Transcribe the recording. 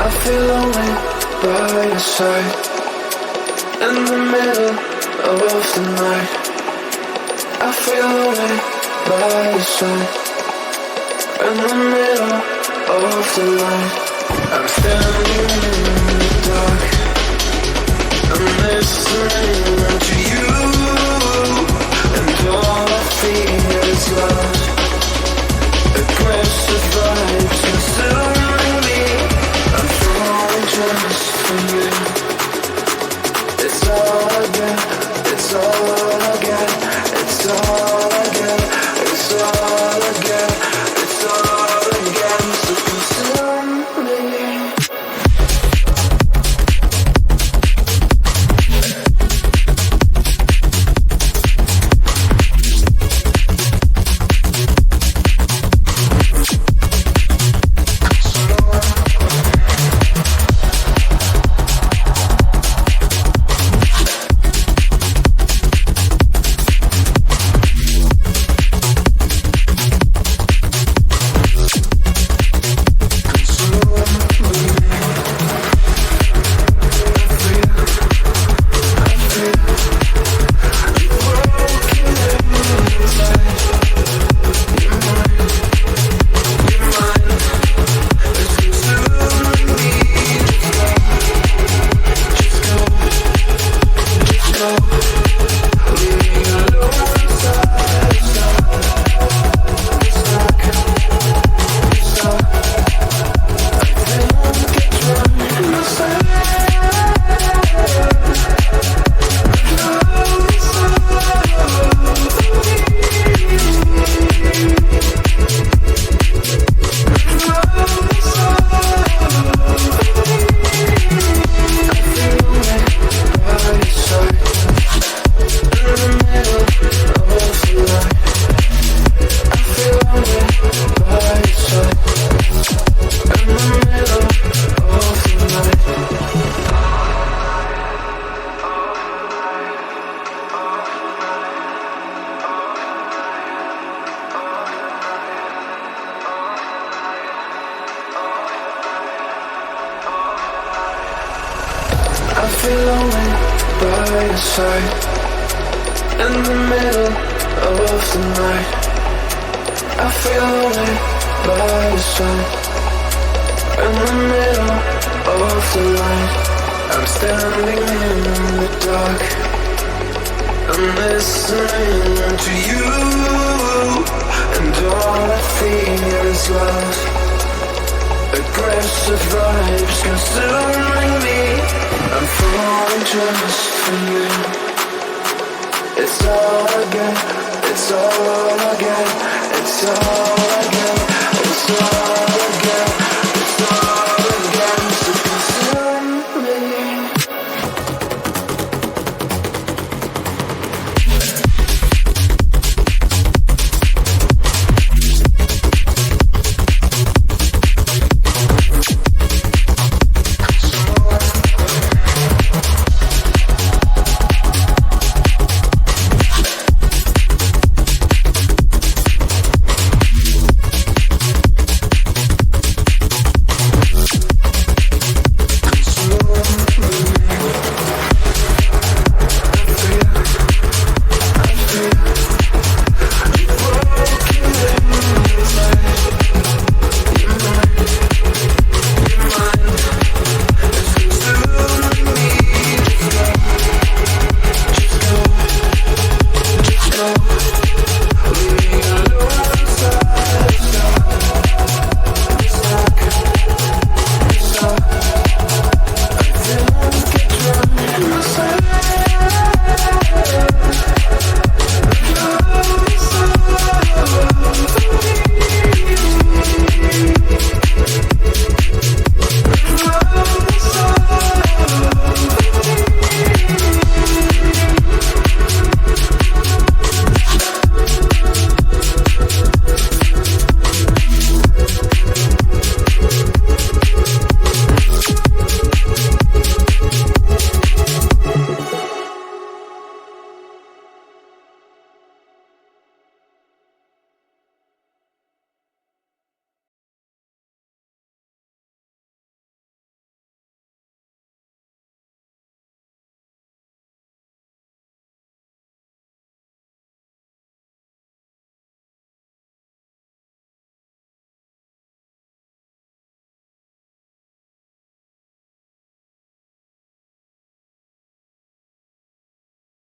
I feel lonely by your side. In the middle of the night, I feel lonely by your side. In the middle of the light, I'm standing in the dark. I'm listening to you, and all I feel is love. Aggressive vibes consuming me. I'm falling just for you. It's all I get, it's all I get, it's all I get, it's all I get, it's all I get. So consume me. I feel lonely by your side. In the middle of the night, I feel lonely by your side. In the middle of the light, I'm standing in the dark. I'm listening to you, and all I feel is love. Aggressive vibes consuming me. I'm falling just for you. It's all I get, it's all I get, it's all I get, it's all